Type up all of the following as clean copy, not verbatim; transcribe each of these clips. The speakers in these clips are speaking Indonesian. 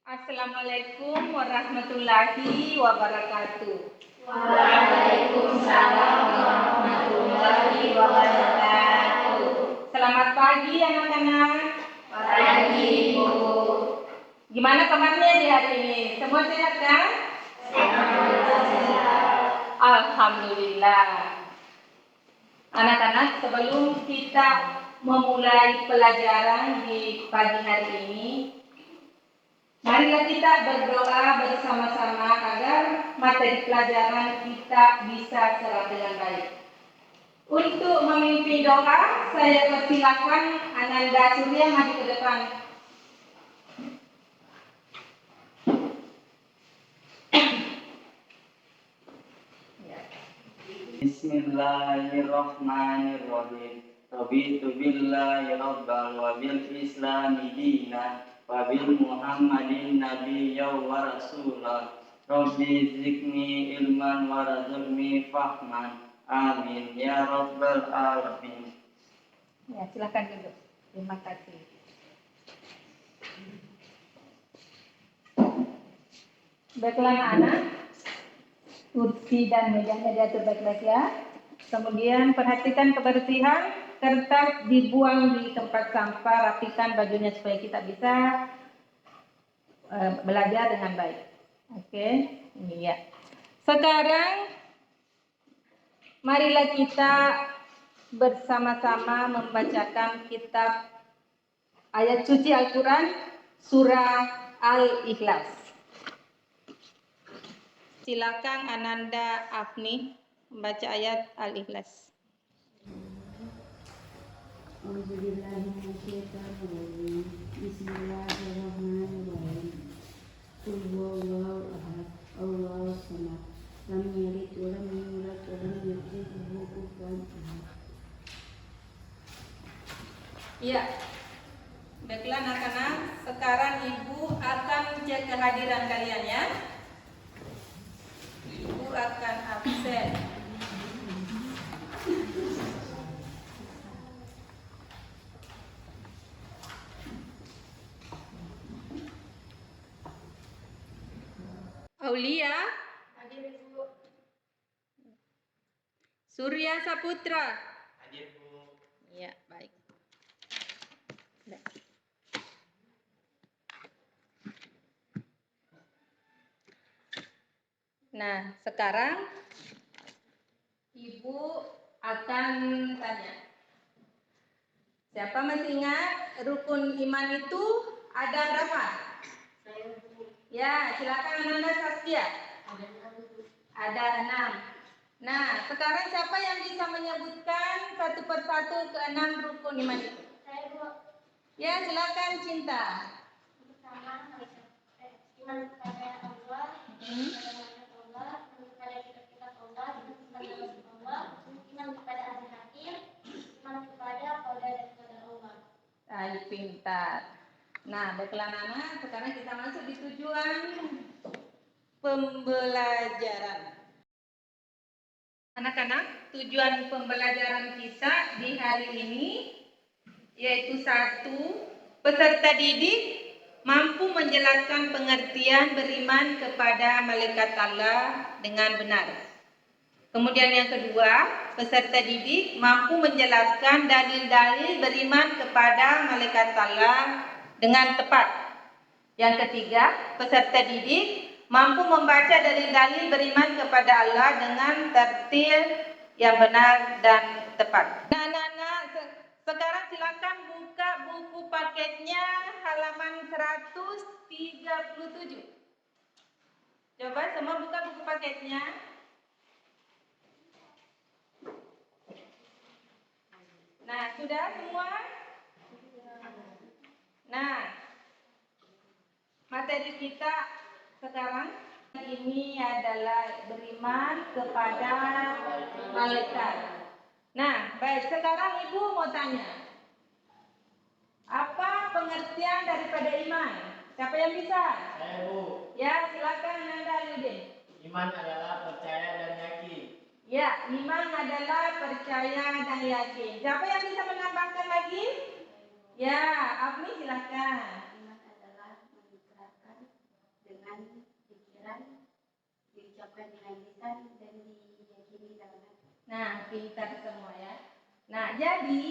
Assalamualaikum warahmatullahi wabarakatuh. Waalaikumsalam warahmatullahi wabarakatuh. Selamat pagi anak-anak. Pagi, Ibu. Gimana kabarnya di hari ini? Semua sehat kan? Sehat. Alhamdulillah. Anak-anak, sebelum kita memulai pelajaran di pagi hari ini, marilah kita berdoa bersama-sama agar materi pelajaran kita bisa serap dengan baik. Untuk memimpin doa, saya persilakan Ananda Surya maju ke depan. Bismillahirrahmanirrahim. Raditu billahi rabban wa bil islami dinan wa bil muhammadin nabiyyan wa rasulah. Rabbi zidni ilman warzuqni fahman. Amin ya rabbal alamin. Ya, silakan duduk. Terima kasih. Baiklah anak-anak, kursi dan mejanya diatur baik-baik ya. Kemudian perhatikan kebersihan, kertas dibuang di tempat sampah, rapikan bajunya supaya kita bisa belajar dengan baik. Oke, ini ya. Sekarang marilah kita bersama-sama membacakan kitab ayat suci Al-Quran surah Al-Ikhlas. Silakan Ananda Afni membaca ayat Al-Ikhlas. Bismillahirrahmanirrahim. Qul huwallahu ahad, Allahus samad, lam yalid wa lam yulad wa lam yakul lahu kufuwan ahad. Iya. Baiklah anak-anak, sekarang Ibu akan cek kehadiran kalian ya. Ibu akan absen. Aulia, Hadir, Ibu. Surya Saputra. Hadir, Bu. Iya, baik. Sudah. Nah, sekarang Ibu akan tanya. Siapa masih ingat rukun iman itu ada berapa? Saya, Bu. Ya, silakan Ananda Saskia. Ada 6, Bu. Ada 6. Nah, sekarang siapa yang bisa menyebutkan satu persatu ke-6 rukun iman itu? Saya, Bu. Ya, silakan Cinta. Pertama, iman kepada Allah, kepada malaikat Allah, iman kepada kitab-kitab Allah, iman kepada Rasul Allah, iman kepada ahli hakim, iman kepada qada dan qadar Allah. Baik, pintar. Nah, baiklah Nana, sekarang kita masuk di tujuan pembelajaran. Anak-anak, tujuan pembelajaran kita di hari ini yaitu 1, peserta didik mampu menjelaskan pengertian beriman kepada malaikat Allah dengan benar. Kemudian yang kedua, peserta didik mampu menjelaskan dalil-dalil beriman kepada malaikat Allah dengan tepat. Yang ketiga, peserta didik mampu membaca dalil-dalil beriman kepada Allah dengan tertil yang benar dan tepat. Nah, sekarang silakan buka buku paketnya halaman 137. Coba semua buka buku paketnya. Nah, sudah semua? Nah, materi kita sekarang ini adalah beriman kepada malaikat. Nah, baik, sekarang Ibu mau tanya. Apa pengertian daripada iman? Siapa yang bisa? Saya, Bu. Ya, silakan Nanda Aludin. Iman adalah percaya dan yakin. Ya, iman adalah percaya dan yakin. Siapa yang bisa menambahkan lagi? Ya, Afni silakan. Iman adalah mengikrarkan dengan pikiran, diucapkan dengan lisan, dan diyakini dalam hati. Nah, pintar semua ya. Nah, jadi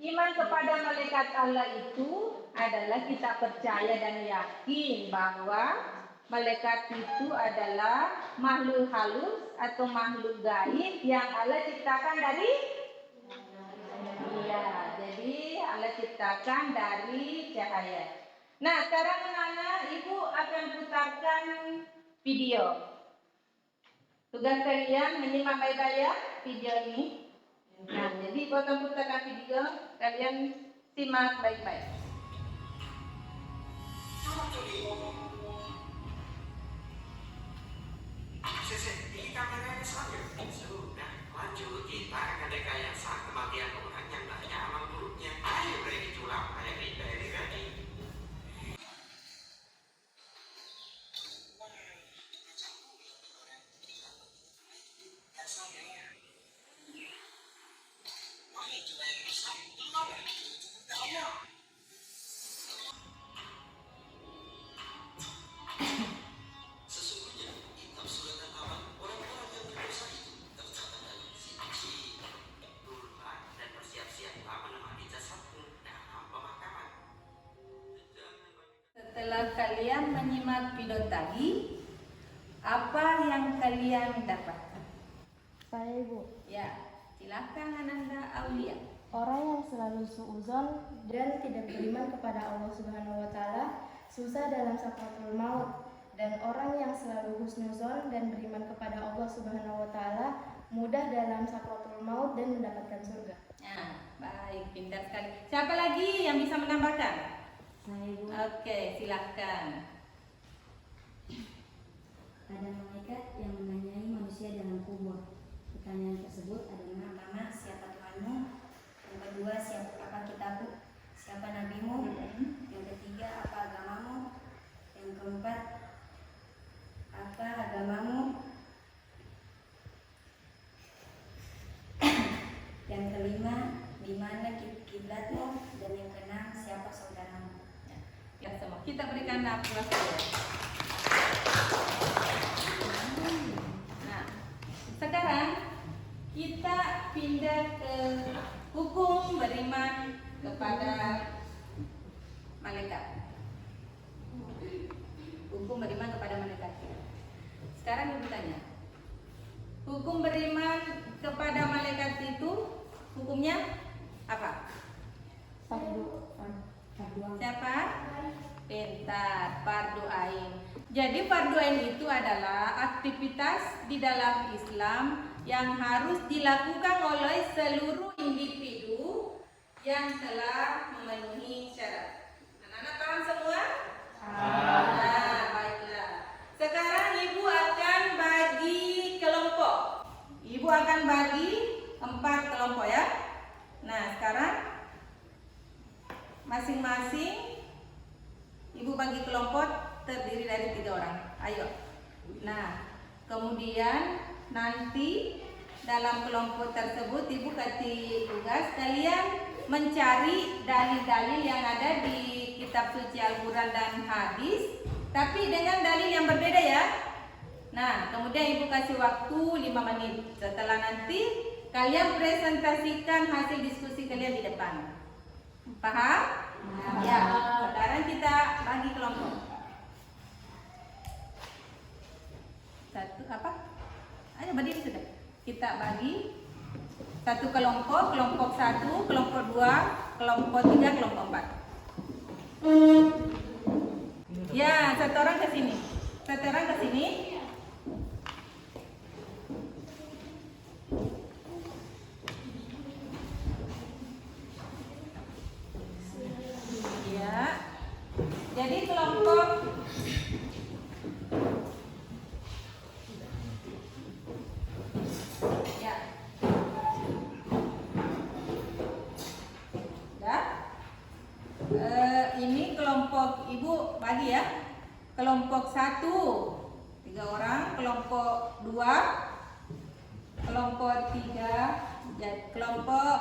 iman kepada malaikat Allah itu adalah kita percaya dan yakin bahwa malaikat itu adalah makhluk halus atau makhluk gaib yang Allah ciptakan dari jadi Allah ciptakan dari cahaya. Nah, sekarang anak-anak, Ibu akan putarkan video. Tugas kalian menyimak baik-baik ya video ini. Nah, jadi Ibu akan putarkan video, kalian simak baik-baik. Ini kameranya saja. Sudah, lanjut. Kita akan rekayasa kematian orang yang banyak amal buruknya. Ayo, ready tulang, ready. Sesungguhnya, kitab surat Al-Amal, orang-orang yang berdosa itu tercatat dalam sisi. Turunlah dan bersiap-siaplah menemani jasadmu dalam pemakaman. Setelah kalian menyimak video tadi, apa yang kalian dapatkan? Saya Ibu, Ya, silakan Ananda Aulia. orang yang selalu suudzon dan tidak beriman kepada Allah Subhanahu wa taala susah dalam sakratul maut, dan orang yang selalu husnuzon dan beriman kepada Allah Subhanahu wa taala mudah dalam sakratul maut dan mendapatkan surga. Nah, baik, pintar sekali. Siapa lagi yang bisa menambahkan? Saya Bu, Oke, silakan. ada malaikat yang menanyai manusia dalam kubur. Pertanyaan tersebut adalah: pertama, siapa Tuhanmu? Yang kedua, apa kitabmu? Siapa nabimu? Yang ketiga, apa agamamu? Yang keempat, apa agamamu? Yang kelima, di mana kiblatmu? Dan yang keenam, siapa saudaramu? Ya, semua kita berikan aplaus dulu. Nah, sekarang kita pindah ke hukum beriman kepada malaikat. Hukum beriman kepada malaikat. Sekarang ibu tanya, hukum beriman kepada malaikat itu hukumnya apa? Siapa? Pintar, fardu ain. Jadi fardu ain itu adalah aktivitas di dalam Islam yang harus dilakukan oleh seluruh individu yang telah memenuhi syarat. Anak-anak paham semua? Nah, baiklah. Sekarang ibu akan bagi kelompok. Ibu akan bagi 4 kelompok ya. Nah, sekarang masing-masing ibu bagi kelompok terdiri dari 3 orang. Ayo. Nah, kemudian nanti dalam kelompok tersebut ibu kasih tugas kalian mencari dalil-dalil yang ada di kitab suci Al-Quran dan hadis, tapi dengan dalil yang berbeda ya. Nah, kemudian ibu kasih waktu 5 menit. Setelah nanti kalian presentasikan hasil diskusi kalian di depan. Paham? Ya. Sekarang kita bagi kelompok. Satu apa? Ayo berdiri sudah. Kita bagi satu kelompok, kelompok 1, kelompok 2, kelompok 3, kelompok 4. Ya, satu orang ke sini. Satu orang ke sini. Ya. Jadi kelompok ya. Ya. Ini kelompok ibu bagi ya. Kelompok 1 3 orang, kelompok 2, kelompok 3, ya, kelompok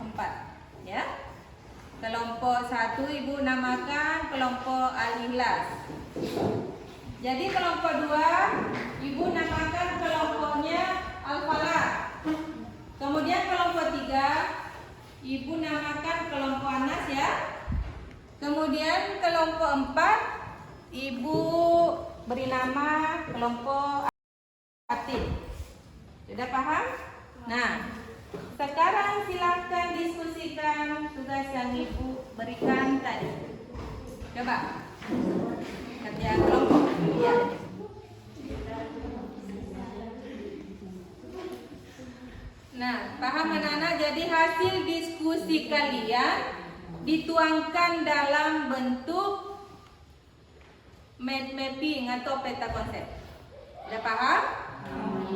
4 ya. Kelompok 1 ibu namakan kelompok Al-Ikhlas. Jadi kelompok 2, Ibu namakan kelompoknya Al-Falah. Kemudian kelompok 3, Ibu namakan kelompok Anas ya. Kemudian kelompok 4, Ibu beri nama kelompok Atin. Sudah paham? Nah, sekarang silakan diskusikan tugas yang Ibu berikan tadi. Coba kerja kelompok. Ya. Nah, paham anak-anak? Jadi hasil diskusi kalian dituangkan dalam bentuk mind mapping atau peta konsep. Sudah paham?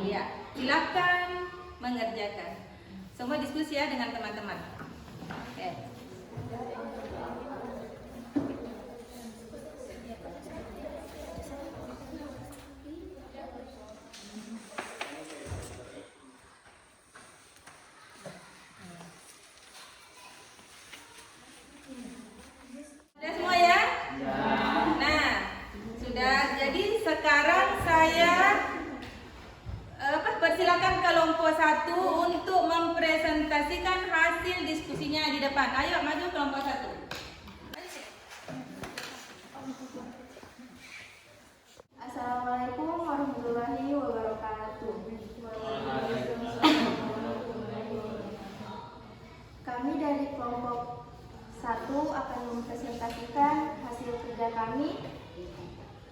Iya. Silakan mengerjakan. Semua diskusi ya dengan teman-teman. Oke. Sudah semua ya? Nah, sudah. Jadi sekarang saya persilakan kelompok 1 untuk mempresentasikan hasil diskusinya di depan. Ayo maju kelompok 1. Assalamualaikum warahmatullahi wabarakatuh. Kami dari kelompok 1 akan mempresentasikan hasil kerja kami,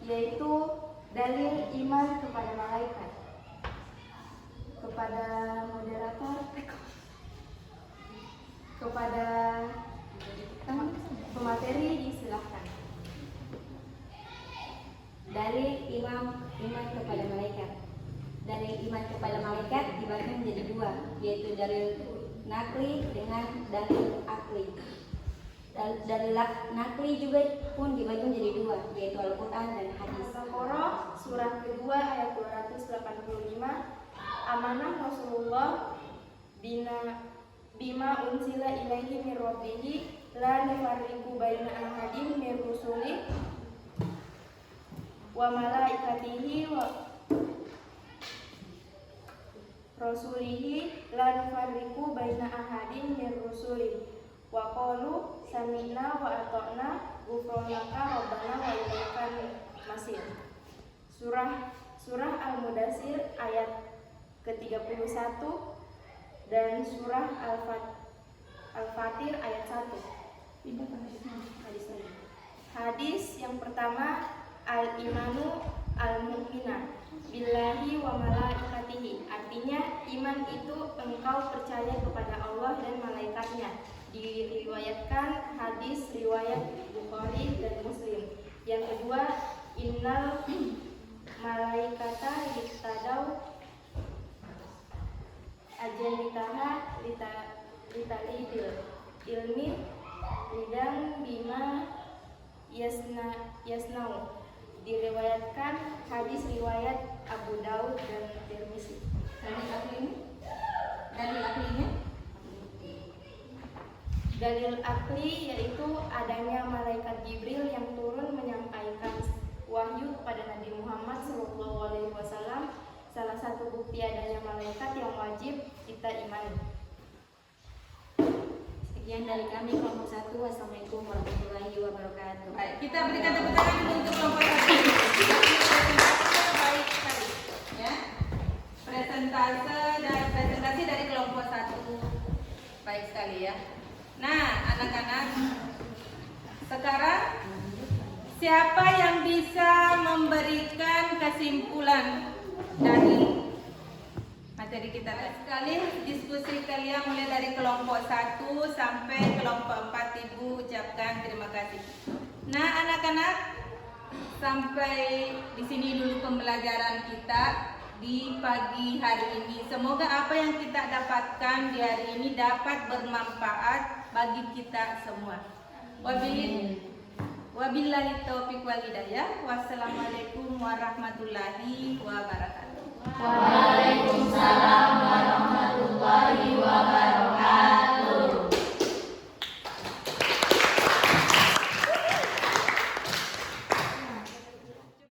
yaitu dalil iman kepada malaikat. Kepada moderator, kepada pemateri disilahkan. Dalil iman kepada malaikat. Dalil iman kepada malaikat dibagi menjadi 2, yaitu dalil nakli dengan dalil akli. Dalil nakli juga pun dibagi menjadi 2, yaitu Al-Quran dan hadis. Al-Baqarah surah kedua ayat 285. Amanah Rasulullah bima unsila ilaihi min rabbihi la nufarriqu baina ahadin min rusuli wa malaikatihi wa rasulihi la nufarriqu baina ahadin min rusuli wa qalu sami'na wa ata'na ghufranaka rabbana wa ilaikal masir. Surah Al-Mudaththir ayat ke-31 dan surah Al-Fatir ayat 1. Hadis yang pertama, al-imanu al-mu'mina billahi wa malaikatihi. Artinya iman itu engkau percaya kepada Allah dan malaikatnya. Diriwayatkan hadis riwayat Bukhari dan Muslim. Yang kedua, innal malaikata liktadau ajanitaha litalidil ilmi lidang bima yasnau. Diriwayatkan hadis riwayat Abu Daud dan Tirmizi. Dalil akli yaitu adanya malaikat Jibril yang turun menyampaikan wahyu kepada Nabi Muhammad SAW. Salah satu bukti adanya malaikat yang wajib kita imani. Sekian dari kami kelompok 1. Wassalamualaikum warahmatullahi wabarakatuh. Baik, kita berikan tepuk tangan dulu untuk kelompok 1. Baik sekali, ya. Presentasi dari kelompok 1. Baik sekali ya. Nah, anak-anak, sekarang siapa yang bisa memberikan kesimpulan dari materi kita tadi? Sekali diskusi kalian mulai dari kelompok 1 sampai kelompok 4. Ibu ucapkan terima kasih. Nah, anak-anak, sampai di sini dulu pembelajaran kita di pagi hari ini. Semoga apa yang kita dapatkan di hari ini dapat bermanfaat bagi kita semua. Wabillahi taufiq wal hidayah. Wassalamualaikum warahmatullahi wabarakatuh. Waalaikumsalam warahmatullahi wabarakatuh.